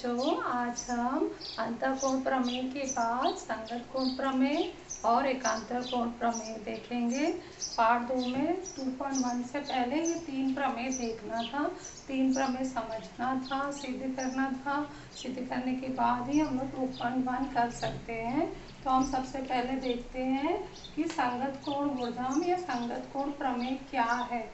बच्चों, आज हम अंतःकोण प्रमेय के बाद संगत कोण प्रमेय और एकांतर कोण प्रमेय देखेंगे। पार्ट 2 में 2.1 से पहले ये 3 प्रमेय देखना था, 3 प्रमेय समझना था, सिद्ध करना था। सिद्ध करने के बाद ही हम लोग 2.1 कर सकते हैं। तो हम सबसे पहले देखते हैं कि संगत कोण गुणधर्म या संगत कोण प्रमेय क्या है।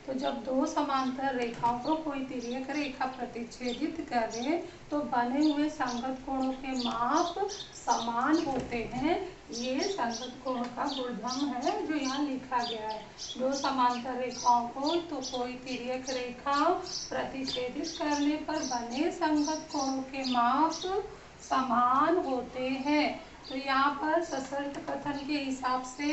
तो जब दो समांतर रेखाओं को कोई तिर्यक रेखा प्रतिच्छेदित करे तो बने हुए संगत कोणों के माप समान होते हैं। ये संगत कोण का गुणधर्म है जो यहाँ लिखा गया है। दो समांतर रेखाओं को तो कोई तिर्यक रेखा प्रतिच्छेदित करने पर बने संगत कोणों के माप समान होते हैं। तो यहाँ पर सशर्त कथन के हिसाब से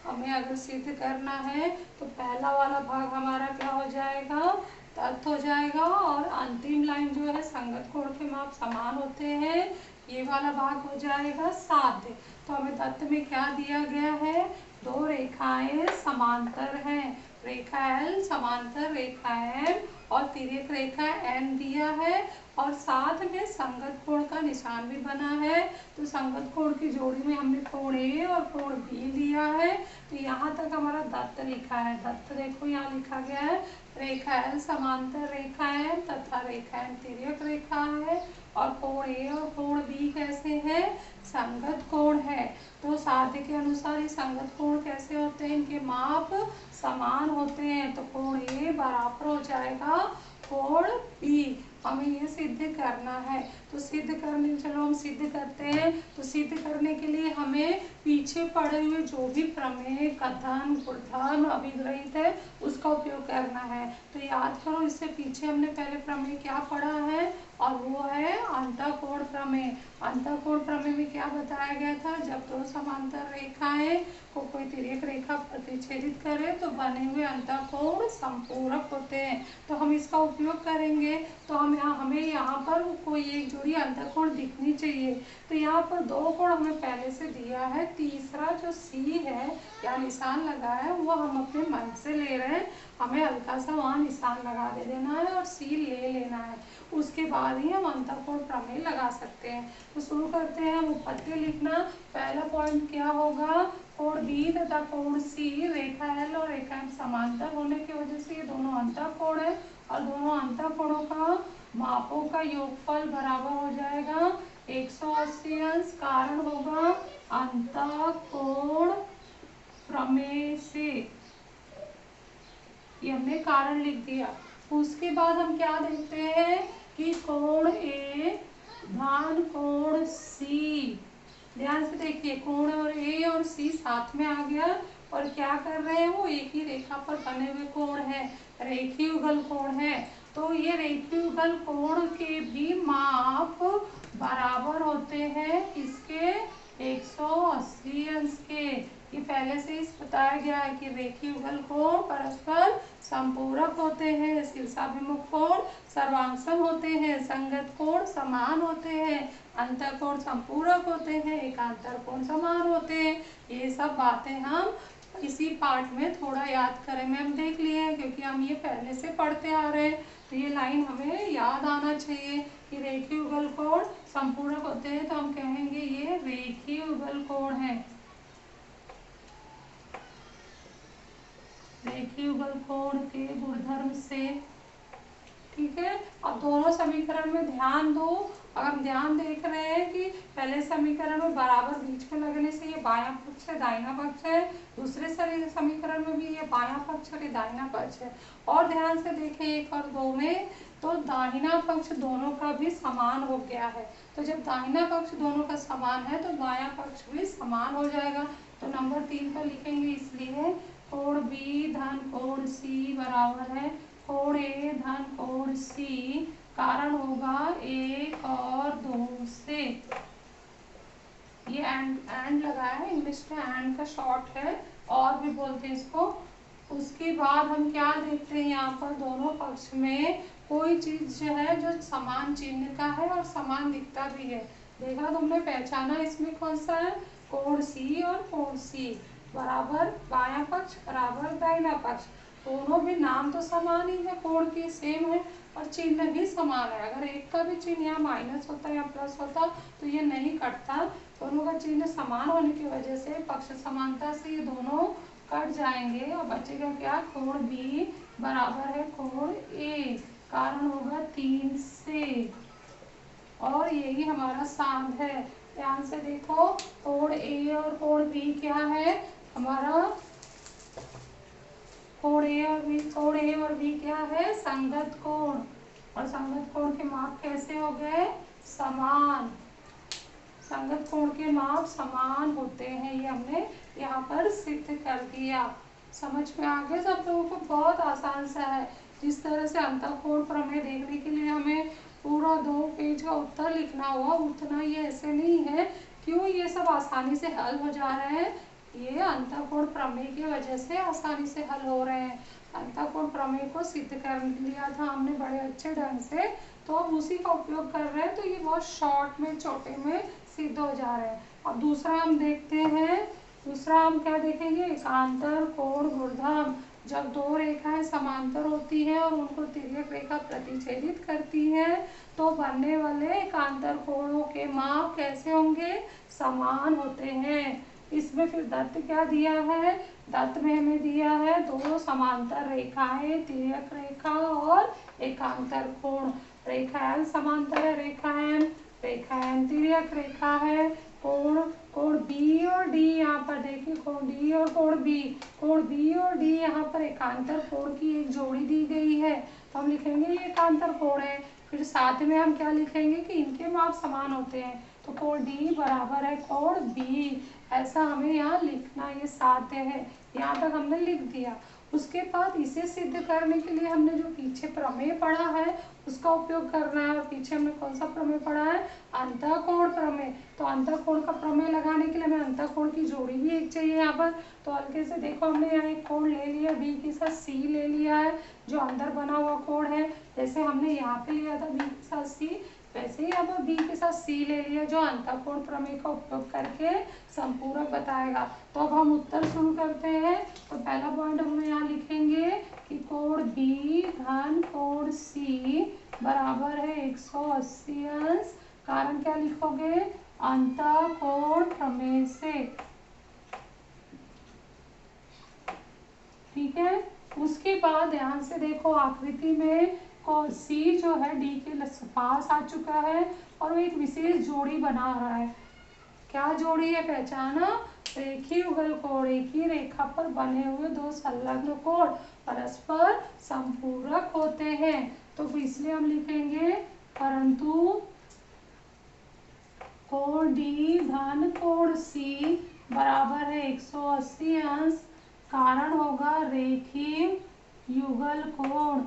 हमें अगर सिद्ध करना है तो पहला वाला भाग हमारा क्या हो जाएगा, तथ्य हो जाएगा, और अंतिम लाइन जो है संगत कोण के माप समान होते हैं, ये वाला भाग हो जाएगा साध्य। तो हमें तथ्य में क्या दिया गया है, दो रेखाएं समांतर हैं, रेखा L समांतर रेखा M और तिर्यक रेखा N दिया है, और साथ में संगत कोण का निशान भी बना है। तो संगत कोण की जोड़ी में हमने कोण A और कोण B लिया है। तो यहाँ तक हमारा दत्त लिखा है। दत्त देखो यहाँ लिखा गया है, रेखा L समांतर रेखा M तथा रेखा M तिर्यक रेखा है, और कोण A और कोण B कैसे है, संगत कोण है। तो साध्य के अनुसार ये संगत कोण कैसे होते हैं, इनके माप समान होते हैं। तो कोण A बराबर हो जाएगा कोण B। हमें ये सिद्ध करना है। तो सिद्ध करने, चलो हम सिद्ध करते हैं। तो सिद्ध करने के लिए हमें पीछे पड़े हुए जो भी प्रमेय, कथन, गुणधर्म, अभिग्रहित है उसका उपयोग करना है। तो याद करो, इससे पीछे हमने पहले प्रमेय क्या पढ़ा है, और वो है अंतःकोण प्रमेय। अंतःकोण प्रमेय में क्या बताया गया था, जब दो समांतर रेखाएं को कोई तिर्यक रेखा प्रतिच्छेदित करे तो बने हुए अंतःकोण संपूरक होते हैं। तो हम इसका उपयोग करेंगे। तो हमें यहाँ पर कोई एक जोड़ी अंतःकोण दिखनी चाहिए। तो यहाँ पर दो कोण हमें पहले से दिया है, तीसरा जो C है या निशान लगा है वो हम अपने मन से ले रहे हैं। हमें हल्का सा वहाँ निशान लगा दे देना है और C ले लेना है। उसके बाद ही हम अंतःकोण प्रमेय लगा सकते हैं। तो शुरू करते हैं हम उत्पत्ति लिखना। पहला पॉइंट क्या होगा, कोण B तथा कोण C रेखा L और रेखा M समांतर होने की वजह से ये दोनों अंतःकोण है, और दोनों अंतःकोणों का मापों का योगफल बराबर हो जाएगा 180 अंश। कारण होगा अंतःकोण प्रमेय से, ये हमने कारण लिख दिया। उसके बाद हम क्या देखते हैं कि कोण A धन कोण C, ध्यान से देखिए, कोण और A और C साथ में आ गया, और क्या कर रहे हैं, वो एक ही रेखा पर बने हुए कोण है, रेखीय युगल कोण है। तो ये रेखीय युगल कोण के भी माप बराबर होते हैं किसके, 180 अंश के। ये पहले से ही बताया गया है कि रेखीय युगल कोण परस्पर संपूरक होते हैं, शीर्षाभिमुख कोण सर्वांगसम होते हैं, संगत कोण समान होते हैं, अंतःकोण संपूरक होते हैं, एकांतर कोण समान होते हैं। ये सब बातें हम इसी पार्ट में थोड़ा याद करें में हम देख लिए हैं, क्योंकि हम ये पहले से पढ़ते आ रहे हैं। तो ये लाइन हमें याद आना चाहिए कि रेखीय युगल कोण संपूरक होते हैं, तो हम कहेंगे ये रेखीय युगल कोण है, रेखीय युगल कोण के गुणधर्म से। ठीक है, अब दोनों समीकरण में ध्यान दो। अगर हम ध्यान देख रहे हैं कि पहले समीकरण में बराबर बीच में लगने से ये बायां पक्ष है, दाहिना पक्ष है, दूसरे समीकरण में भी ये बायां पक्ष और ये दाहिना पक्ष है। और ध्यान से देखें 1 और 2 में, तो दाहिना पक्ष दोनों का भी समान हो गया है। तो जब दाहिना पक्ष दोनों का समान है तो बायां पक्ष भी समान हो जाएगा। तो नंबर 3 पर लिखेंगे, इसलिए कोण B धन कोण C बराबर है कोण A धन कोण C। कारण होगा 1 और 2 से। ये एंड लगा है, इंग्लिश में एंड का शॉर्ट है, और भी बोलते हैं इसको। उसके बाद हम क्या देखते हैं, यहाँ पर दोनों पक्ष में कोई चीज जो है जो समान चिन्ह का है और समान दिखता भी है। देखा तुमने, पहचाना इसमें कौन सा है, कोण C और कोण C बराबर बायां पक्ष बराबर दाहिना पक्ष। दोनों भी नाम तो समान ही है, कोण की सेम है और चिन्ह भी समान है। अगर एक का भी चिन्ह यहाँ माइनस होता या प्लस होता तो ये नहीं कटता। दोनों का चिन्ह समान होने की वजह से पक्ष समानता से ये दोनों कट जाएंगे और बचेगा क्या, कोण बी बराबर है कोण ए, कारण होगा 3 से, और यही हमारा साध है। ध्यान से देखो, कोण ए और कोण बी क्या है हमारा, कोण ए और बी क्या है, संगत कोण, और संगत कोण के माप कैसे हो गए, समान। संगत कोण के माप समान होते हैं, ये हमने यहाँ पर सिद्ध कर दिया। समझ में आ गया सब लोगों को? बहुत आसान सा है। जिस तरह से अंतःकोण प्रमेय देखने के लिए हमें पूरा 2 पेज का उत्तर लिखना हुआ, उतना ये ऐसे नहीं है। क्यों ये सब आसानी से हल हो जा रहे हैं, ये अंतःकोण प्रमेय की वजह से आसानी से हल हो रहे हैं। अंतःकोण प्रमेय को सिद्ध कर लिया था हमने बड़े अच्छे ढंग से, तो अब उसी का उपयोग कर रहे हैं, तो ये बहुत शॉर्ट में, छोटे में सिद्ध हो जा रहे हैं। अब दूसरा हम देखते हैं, दूसरा हम क्या देखेंगे, एकांतर कोण गुणधर्म। जब 2 रेखाएं समांतर होती हैं और उनको तिर्यक रेखा प्रतिच्छेदित करती है तो बनने वाले एकांतर कोणों के माप कैसे होंगे, समान होते हैं। इसमें फिर दत्त क्या दिया है, दत्त में हमें दिया है 2 समांतर रेखाएं, तिर्यक रेखा और एकांतर कोण। रेखा एल समांतर है, रेखा एम तिर्यक रेखा है। कोण बी और डी, यहाँ पर देखिए कोण डी और कोण बी और डी यहाँ पर एकांतर कोण की एक जोड़ी दी गई है, तो हम लिखेंगे ये एकांतर कोण है। फिर साथ में हम क्या लिखेंगे कि इनके माप समान होते हैं, तो कोण डी बराबर है कोण बी, ऐसा हमें यहाँ लिखना, ये साध्य है। यहाँ तक हमने लिख दिया। उसके बाद इसे सिद्ध करने के लिए हमने जो पीछे प्रमेय पढ़ा है उसका उपयोग करना है। और पीछे हमने कौन सा प्रमेय पढ़ा है, अंतःकोण प्रमेय। तो अंतःकोण का प्रमेय लगाने के लिए हमें अंतःकोण की जोड़ी भी एक चाहिए यहाँ पर। तो हल्के से देखो, हमने यहाँ एक कोण ले लिया, बी के साथ सी ले लिया है, जो अंदर बना हुआ कोण है। जैसे हमने यहाँ पे लिया था बी के साथ सी, वैसे ही अब बी के साथ सी ले लिया, जो अंतःकोण प्रमेय का उपयोग करके संपूरक बताएगा। तो अब हम उत्तर शुरू करते हैं। तो पहला पॉइंट हम यहाँ लिखेंगे कि कोण बी धन कोण सी बराबर है 180 अंश। कारण क्या लिखोगे, अंतःकोण प्रमेय से, ठीक है। उसके बाद ध्यान से देखो, आकृति में सी जो है डी के पास आ चुका है और वो एक विशेष जोड़ी बना रहा है। क्या जोड़ी है, पहचाना, रेखीय युगल कोण। एक ही रेखा पर बने हुए 2 संलग्न कोण परस्पर संपूरक होते हैं। तो इसलिए हम लिखेंगे परंतु कोण डी धन कोण सी बराबर है 180 अंश। कारण होगा रेखीय युगल कोण।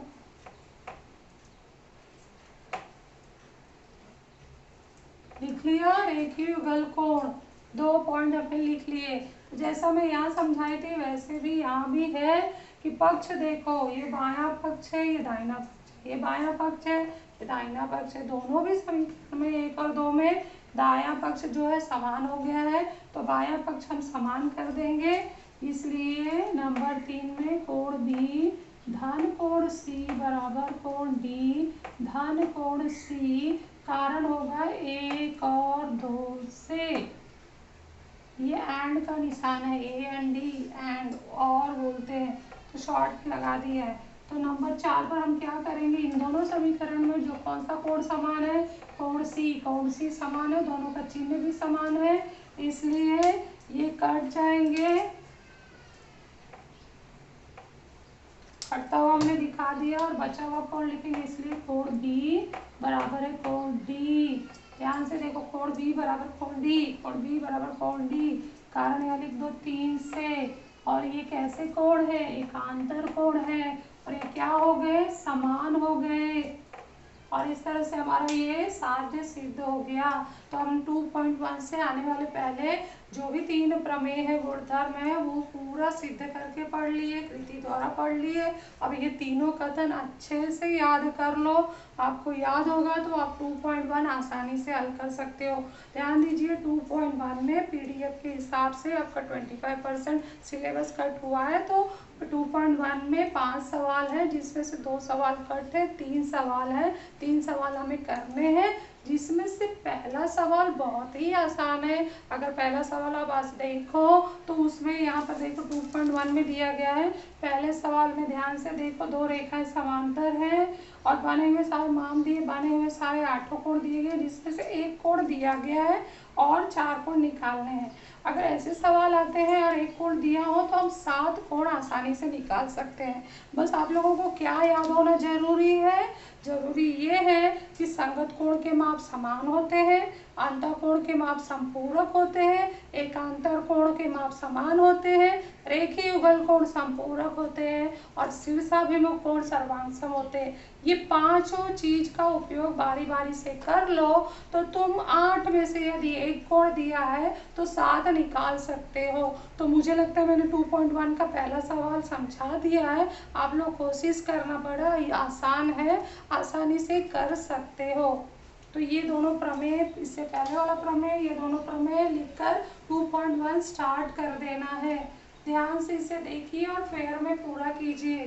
लिख लिया, रेखीय युगल कोण। 2 पॉइंट हमने लिख लिए। जैसा मैं यहाँ समझाई थी वैसे भी यहाँ भी है कि पक्ष देखो, ये बायां पक्ष है, ये दाहिना पक्ष है, ये बायां पक्ष है, ये दाहिना पक्ष है। दोनों भी समीकरण में 1 और 2 में दायां पक्ष जो है समान हो गया है, तो बायां पक्ष हम समान कर देंगे। इसलिए नंबर 3 में कोण बी धन कोण सी बराबर कोण डी धन कोण सी, कारण होगा 1 और 2 से। ये एंड का निशान है, ए एंड डी, एंड और बोलते हैं, तो शॉर्ट लगा दिया है। तो नंबर 4 पर हम क्या करेंगे, इन दोनों समीकरण में जो कौन सा कोण समान है, कोण सी समान है, दोनों का चिन्ह भी समान है, इसलिए ये कट जाएंगे। कटता हुआ हमने दिखा दिया और बचा हुआ कोण लिखेंगे, इसलिए कोण बी बराबर है कोण डी। ध्यान से देखो, कोण बी बराबर कोण डी, कोण बी बराबर कोण डी, कारण यहाँ लिख दो 3 से। और ये कैसे कोण है, एकांतर कोण है, और ये क्या हो गए, समान हो गए। और इस तरह से हमारा ये साध्य सिद्ध हो गया। तो हम 2.1 से आने वाले पहले जो भी 3 प्रमेय है गुणधर्म है वो पूरा सिद्ध करके पढ़ लिए, कृति द्वारा पढ़ लिए। अब ये तीनों कथन अच्छे से याद कर लो, आपको याद होगा तो आप 2.1 आसानी से हल कर सकते हो। ध्यान दीजिए 2.1 में पीडीएफ के हिसाब से आपका 25% सिलेबस कट हुआ है, तो 2.1 में 5 सवाल है जिसमें से 2 सवाल कट है, 3 सवाल है, 3 सवाल हमें करने हैं, जिसमें से पहला सवाल बहुत ही आसान है। अगर पहला सवाल आप आज देखो तो उसमें यहाँ पर देखो 2.1 में दिया गया है। पहले सवाल में ध्यान से देखो, 2 रेखाएं समांतर हैं और बने हुए सारे मान दिए, बने हुए सारे 8 कोण दिए गए, जिसमें से 1 कोण दिया गया है और 4 कोण निकालने हैं। अगर ऐसे सवाल आते हैं और 1 कोण दिया हो तो हम 7 कोण आसानी से निकाल सकते हैं। बस आप लोगों को क्या याद होना जरूरी है, जरूरी ये है कि संगत कोण के माप समान होते हैं, अंतःकोण के माप संपूरक होते हैं, एकांतर कोण के माप समान होते हैं, रेखीय युगल कोण संपूरक होते हैं और शीर्षाभिमुख कोण सर्वांगसम होते हैं। ये पांचों चीज का उपयोग बारी बारी से कर लो तो तुम 8 में से यदि 1 कोण दिया है तो 7 निकाल सकते हो। तो मुझे लगता है मैंने 2.1 का पहला सवाल समझा दिया है। आप लोग कोशिश करना, बड़ा आसान है, आसानी से कर सकते हो। तो ये दोनों प्रमेय, इससे पहले वाला प्रमेय, ये दोनों प्रमेय लिखकर 2.1 स्टार्ट कर देना है। ध्यान से इसे देखिए और फेयर में पूरा कीजिए।